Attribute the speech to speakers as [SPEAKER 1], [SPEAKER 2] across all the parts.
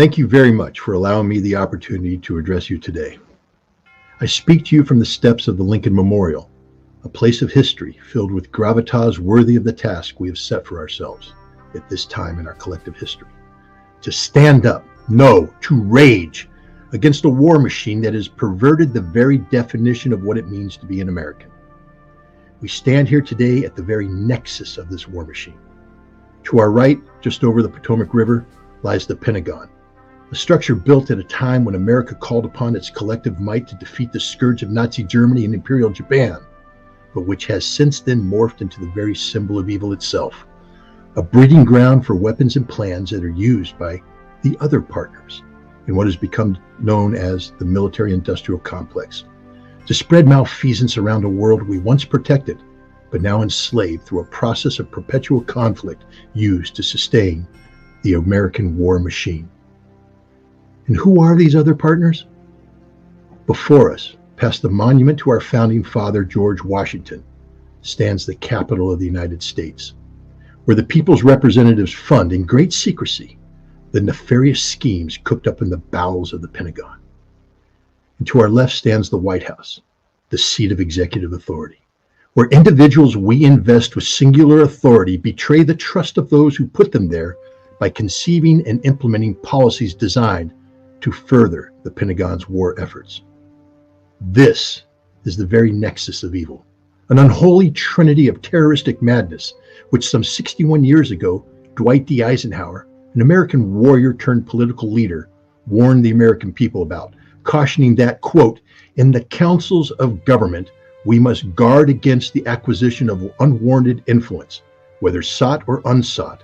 [SPEAKER 1] Thank you very much for allowing me the opportunity to address you today. I speak to you from the steps of the Lincoln Memorial, a place of history filled with gravitas worthy of the task we have set for ourselves at this time in our collective history. To stand up, no, to rage against a war machine that has perverted the very definition of what it means to be an American. We stand here today at the very nexus of this war machine. To our right, just over the Potomac River, lies the Pentagon, a structure built at a time when America called upon its collective might to defeat the scourge of Nazi Germany and Imperial Japan, but which has since then morphed into the very symbol of evil itself, a breeding ground for weapons and plans that are used by the other partners in what has become known as the military-industrial complex, to spread malfeasance around a world we once protected, but now enslaved through a process of perpetual conflict used to sustain the American war machine. And who are these other partners? Before us, past the monument to our founding father, George Washington, stands the Capitol of the United States, where the people's representatives fund in great secrecy the nefarious schemes cooked up in the bowels of the Pentagon. And to our left stands the White House, the seat of executive authority, where individuals we invest with singular authority betray the trust of those who put them there by conceiving and implementing policies designed to further the Pentagon's war efforts. This is the very nexus of evil, an unholy trinity of terroristic madness, which some 61 years ago, Dwight D. Eisenhower, an American warrior turned political leader, warned the American people about, cautioning that, quote, "In the councils of government, we must guard against the acquisition of unwarranted influence, whether sought or unsought,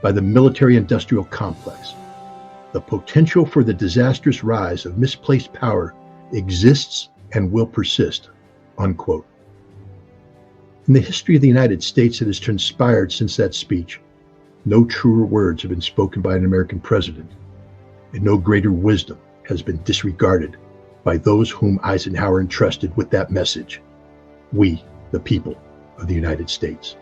[SPEAKER 1] by the military-industrial complex. The potential for the disastrous rise of misplaced power exists and will persist," unquote. In the history of the United States that has transpired since that speech, no truer words have been spoken by an American president, and no greater wisdom has been disregarded by those whom Eisenhower entrusted with that message: we, the people of the United States.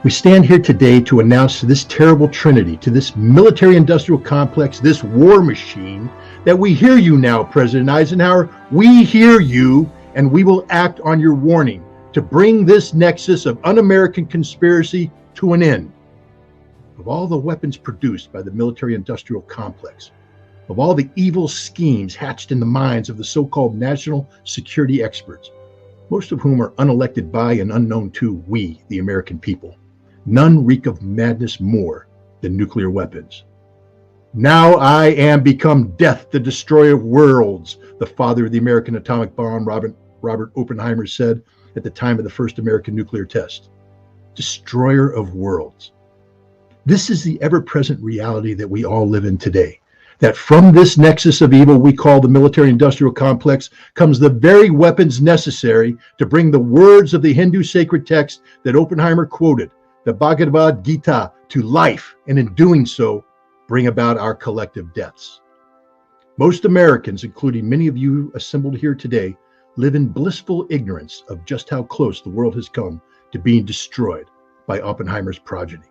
[SPEAKER 1] We stand here today to announce to this terrible trinity, to this military-industrial complex, this war machine, that we hear you now, President Eisenhower. We hear you, and we will act on your warning to bring this nexus of un-American conspiracy to an end. Of all the weapons produced by the military-industrial complex, of all the evil schemes hatched in the minds of the so-called national security experts, most of whom are unelected by and unknown to we, the American people, none reek of madness more than nuclear weapons. "Now I am become death, the destroyer of worlds," the father of the American atomic bomb, Robert Oppenheimer, said at the time of the first American nuclear test. Destroyer of worlds. This is the ever-present reality that we all live in today, that from this nexus of evil we call the military-industrial complex comes the very weapons necessary to bring the words of the Hindu sacred text that Oppenheimer quoted, the Bhagavad Gita, to life, and in doing so, bring about our collective deaths. Most Americans, including many of you assembled here today, live in blissful ignorance of just how close the world has come to being destroyed by Oppenheimer's progeny.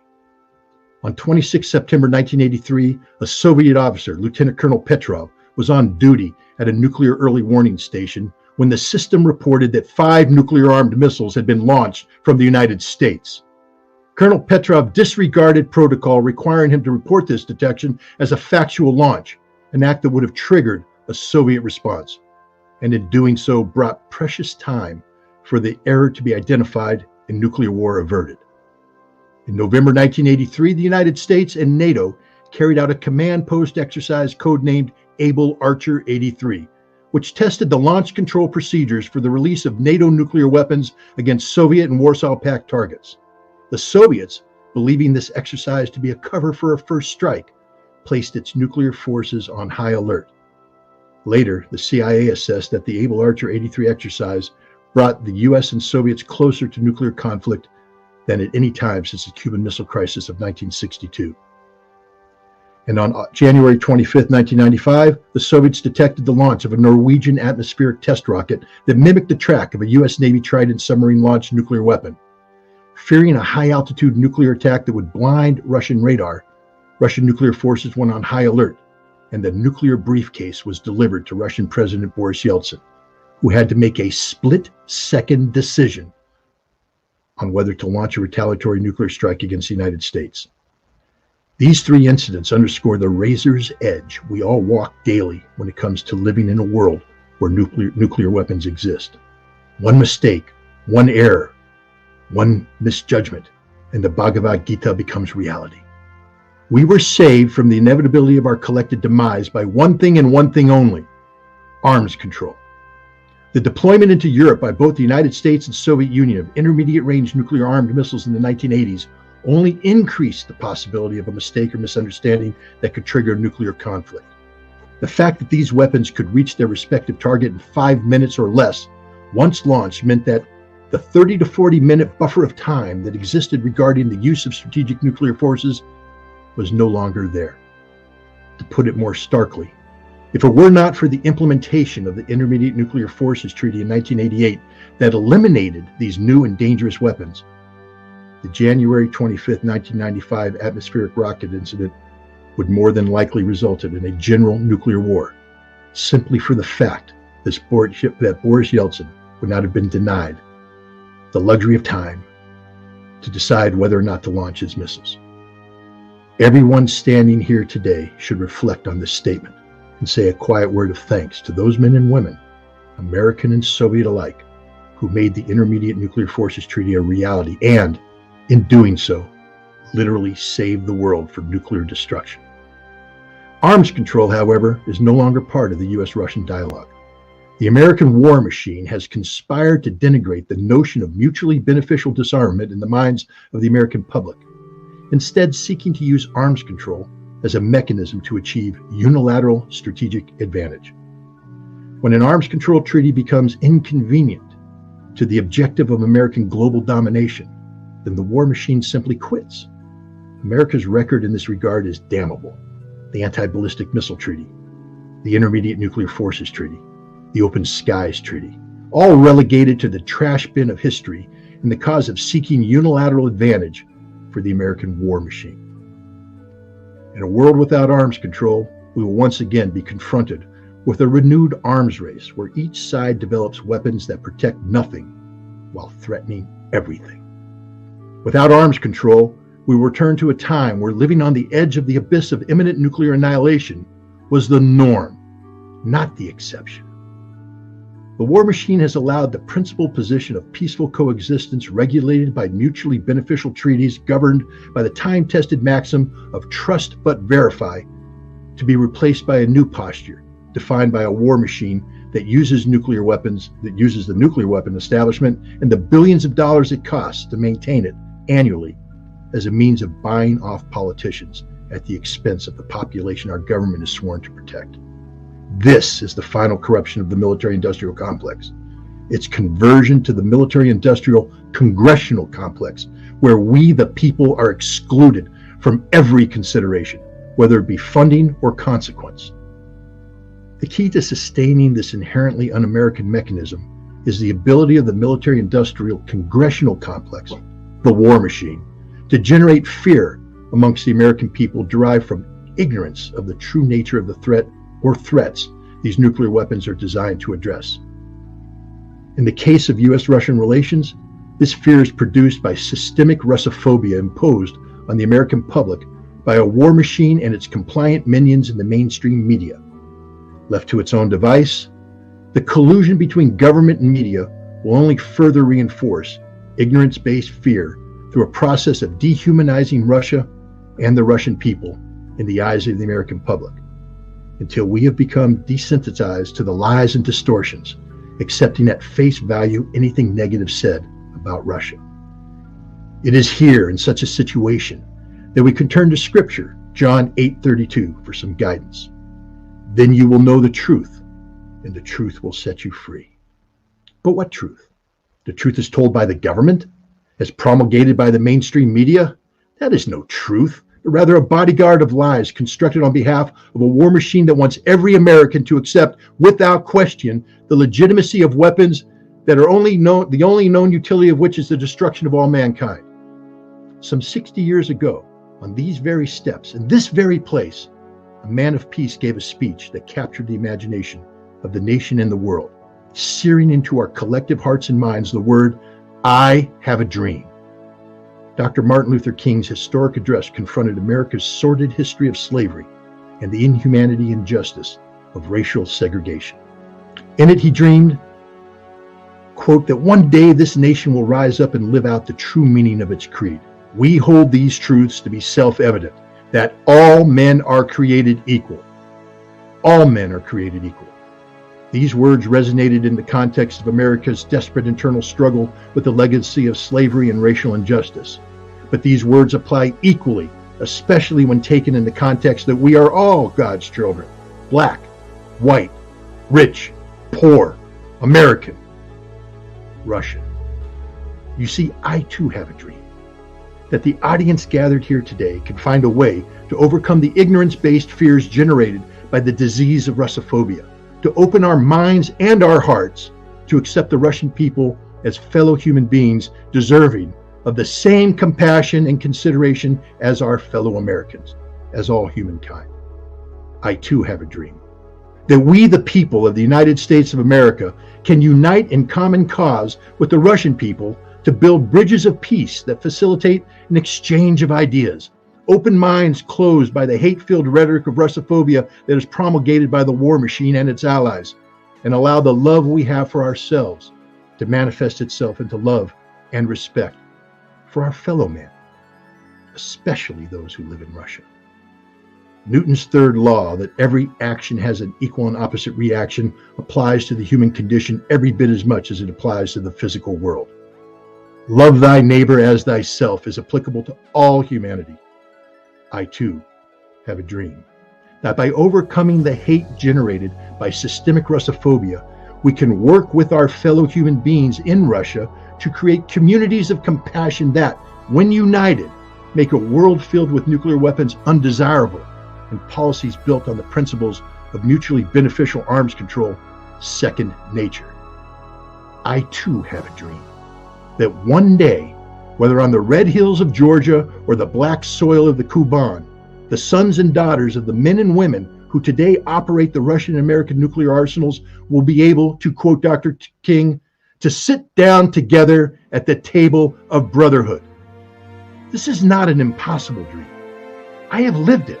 [SPEAKER 1] On 26 September 1983, a Soviet officer, Lieutenant Colonel Petrov, was on duty at a nuclear early warning station when the system reported that 5 nuclear-armed missiles had been launched from the United States. Colonel Petrov disregarded protocol requiring him to report this detection as a factual launch, an act that would have triggered a Soviet response, and in doing so brought precious time for the error to be identified and nuclear war averted. In November 1983, the United States and NATO carried out a command post exercise codenamed Able Archer 83, which tested the launch control procedures for the release of NATO nuclear weapons against Soviet and Warsaw Pact targets. The Soviets, believing this exercise to be a cover for a first strike, placed its nuclear forces on high alert. Later, the CIA assessed that the Able Archer 83 exercise brought the US and Soviets closer to nuclear conflict than at any time since the Cuban Missile Crisis of 1962. And on January 25, 1995, the Soviets detected the launch of a Norwegian atmospheric test rocket that mimicked the track of a US Navy Trident submarine-launched nuclear weapon. Fearing a high-altitude nuclear attack that would blind Russian radar, Russian nuclear forces went on high alert, and the nuclear briefcase was delivered to Russian President Boris Yeltsin, who had to make a split-second decision on whether to launch a retaliatory nuclear strike against the United States. These three incidents underscore the razor's edge we all walk daily when it comes to living in a world where nuclear weapons exist. One mistake, one error, one misjudgment, and the Bhagavad Gita becomes reality. We were saved from the inevitability of our collective demise by one thing and one thing only: arms control. The deployment into Europe by both the United States and Soviet Union of intermediate-range nuclear-armed missiles in the 1980s only increased the possibility of a mistake or misunderstanding that could trigger a nuclear conflict. The fact that these weapons could reach their respective target in 5 minutes or less, once launched, meant that the 30 to 40 minute buffer of time that existed regarding the use of strategic nuclear forces was no longer there. To put it more starkly, if it were not for the implementation of the Intermediate Nuclear Forces Treaty in 1988 that eliminated these new and dangerous weapons, the January 25, 1995 atmospheric rocket incident would more than likely resulted in a general nuclear war, simply for the fact that Boris Yeltsin would not have been denied the luxury of time to decide whether or not to launch his missiles. Everyone standing here today should reflect on this statement and say a quiet word of thanks to those men and women, American and Soviet alike, who made the Intermediate Nuclear Forces Treaty a reality and, in doing so, literally saved the world from nuclear destruction. Arms control, however, is no longer part of the U.S.-Russian dialogue. The American war machine has conspired to denigrate the notion of mutually beneficial disarmament in the minds of the American public, instead seeking to use arms control as a mechanism to achieve unilateral strategic advantage. When an arms control treaty becomes inconvenient to the objective of American global domination, then the war machine simply quits. America's record in this regard is damnable. The Anti-Ballistic Missile Treaty, the Intermediate Nuclear Forces Treaty, the Open Skies Treaty, all relegated to the trash bin of history in the cause of seeking unilateral advantage for the American war machine. In a world without arms control, we will once again be confronted with a renewed arms race where each side develops weapons that protect nothing while threatening everything. Without arms control, we will return to a time where living on the edge of the abyss of imminent nuclear annihilation was the norm, not the exception. The war machine has allowed the principal position of peaceful coexistence regulated by mutually beneficial treaties governed by the time-tested maxim of trust but verify to be replaced by a new posture defined by a war machine that uses nuclear weapons, that uses the nuclear weapon establishment and the billions of dollars it costs to maintain it annually as a means of buying off politicians at the expense of the population our government is sworn to protect. This is the final corruption of the military-industrial complex. Its conversion to the military-industrial congressional complex, where we, the people, are excluded from every consideration, whether it be funding or consequence. The key to sustaining this inherently un-American mechanism is the ability of the military-industrial congressional complex, the war machine, to generate fear amongst the American people derived from ignorance of the true nature of the threat or threats these nuclear weapons are designed to address. In the case of U.S.-Russian relations, this fear is produced by systemic Russophobia imposed on the American public by a war machine and its compliant minions in the mainstream media. Left to its own device, the collusion between government and media will only further reinforce ignorance-based fear through a process of dehumanizing Russia and the Russian people in the eyes of the American public, until we have become desensitized to the lies and distortions, accepting at face value anything negative said about Russia. It is here in such a situation that we can turn to Scripture, John 8:32, for some guidance. Then you will know the truth, and the truth will set you free. But what truth? The truth is told by the government, as promulgated by the mainstream media? That is no truth, but rather a bodyguard of lies constructed on behalf of a war machine that wants every American to accept without question the legitimacy of weapons that are the only known utility of which is the destruction of all mankind. Some 60 years ago, On these very steps, in this very place, a man of peace gave a speech that captured the imagination of the nation and the world, searing into our collective hearts and minds the word, "I have a dream." Dr. Martin Luther King's historic address confronted America's sordid history of slavery and the inhumanity and injustice of racial segregation. In it, he dreamed, quote, that one day this nation will rise up and live out the true meaning of its creed. We hold these truths to be self-evident, that all men are created equal. All men are created equal. These words resonated in the context of America's desperate internal struggle with the legacy of slavery and racial injustice. But these words apply equally, especially when taken in the context that we are all God's children, black, white, rich, poor, American, Russian. You see, I too have a dream that the audience gathered here today can find a way to overcome the ignorance-based fears generated by the disease of Russophobia, to open our minds and our hearts to accept the Russian people as fellow human beings deserving of the same compassion and consideration as our fellow Americans, as all humankind. I too have a dream that we, the people of the United States of America, can unite in common cause with the Russian people to build bridges of peace that facilitate an exchange of ideas, open minds closed by the hate-filled rhetoric of Russophobia that is promulgated by the war machine and its allies, and allow the love we have for ourselves to manifest itself into love and respect for our fellow men, especially those who live in Russia. Newton's third law, that every action has an equal and opposite reaction, applies to the human condition every bit as much as it applies to the physical world. Love thy neighbor as thyself is applicable to all humanity. I too have a dream that by overcoming the hate generated by systemic Russophobia, we can work with our fellow human beings in Russia to create communities of compassion that, when united, make a world filled with nuclear weapons undesirable and policies built on the principles of mutually beneficial arms control second nature. I too have a dream that one day, whether on the red hills of Georgia or the black soil of the Kuban, the sons and daughters of the men and women who today operate the Russian and American nuclear arsenals will be able, to quote Dr. King, to sit down together at the table of brotherhood. This is not an impossible dream. I have lived it.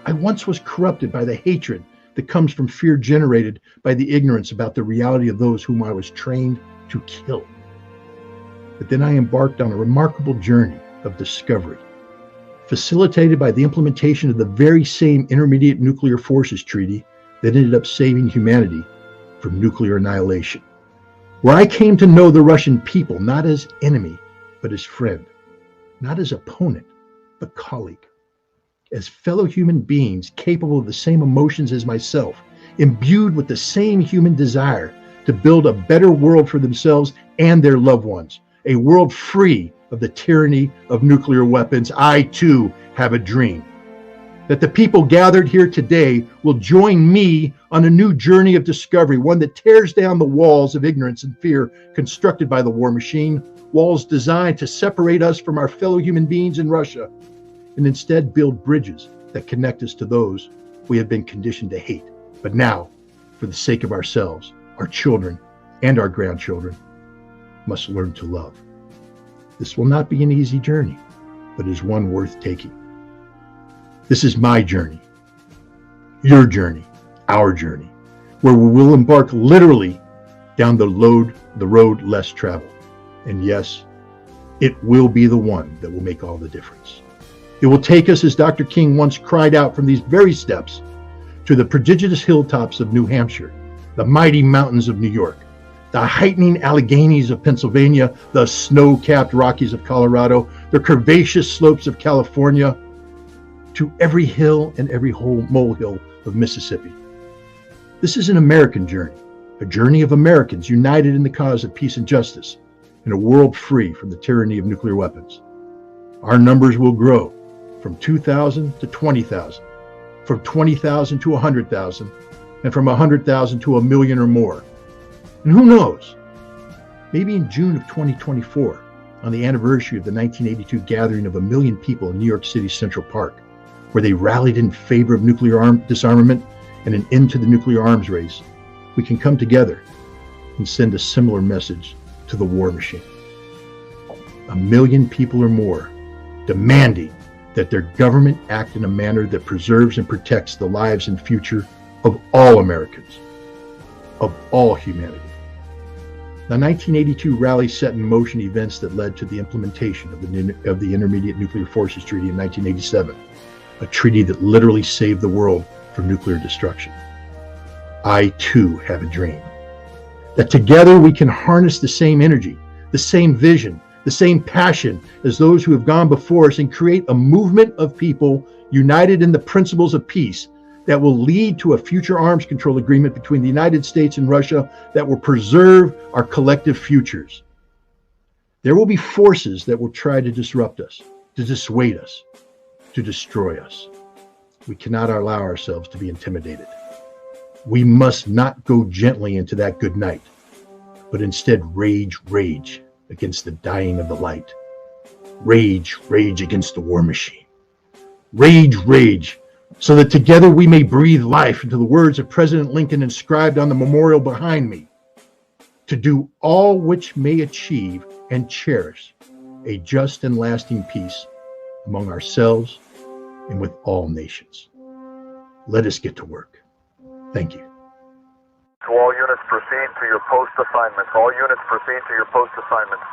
[SPEAKER 1] I once was corrupted by the hatred that comes from fear generated by the ignorance about the reality of those whom I was trained to kill. But then I embarked on a remarkable journey of discovery, facilitated by the implementation of the very same Intermediate Nuclear Forces Treaty that ended up saving humanity from nuclear annihilation, where I came to know the Russian people not as enemy, but as friend, not as opponent, but colleague, as fellow human beings capable of the same emotions as myself, imbued with the same human desire to build a better world for themselves and their loved ones, a world free of the tyranny of nuclear weapons. I too have a dream that the people gathered here today will join me on a new journey of discovery, one that tears down the walls of ignorance and fear constructed by the war machine, walls designed to separate us from our fellow human beings in Russia, and instead build bridges that connect us to those we have been conditioned to hate, but now, for the sake of ourselves, our children, and our grandchildren, must learn to love. This will not be an easy journey, but is one worth taking. This is my journey, your journey, our journey, where we will embark literally down the road less traveled. And yes, it will be the one that will make all the difference. It will take us, as Dr. King once cried out from these very steps, to the prodigious hilltops of New Hampshire, the mighty mountains of New York, the heightening Alleghenies of Pennsylvania, the snow-capped Rockies of Colorado, the curvaceous slopes of California, to every hill and every molehill of Mississippi. This is an American journey, a journey of Americans united in the cause of peace and justice, in a world free from the tyranny of nuclear weapons. Our numbers will grow from 2,000 to 20,000, from 20,000 to 100,000, and from 100,000 to 1 million or more. And who knows, maybe in June of 2024, on the anniversary of the 1982 gathering of 1 million people in New York City's Central Park, where they rallied in favor of nuclear disarmament and an end to the nuclear arms race, we can come together and send a similar message to the war machine. 1 million people or more demanding that their government act in a manner that preserves and protects the lives and future of all Americans, of all humanity. The 1982 rally set in motion events that led to the implementation of the Intermediate Nuclear Forces Treaty in 1987, a treaty that literally saved the world from nuclear destruction. I too have a dream that together we can harness the same energy, the same vision, the same passion as those who have gone before us and create a movement of people united in the principles of peace that will lead to a future arms control agreement between the United States and Russia that will preserve our collective futures. There will be forces that will try to disrupt us, to dissuade us, to destroy us. We cannot allow ourselves to be intimidated. We must not go gently into that good night, but instead rage against the dying of the light. Rage against the war machine. Rage, so that together we may breathe life into the words of President Lincoln inscribed on the memorial behind me, to do all which may achieve and cherish a just and lasting peace among ourselves and with all nations. Let us get to work. Thank you.
[SPEAKER 2] To all units, proceed to your post assignments. All units, proceed to your post assignments.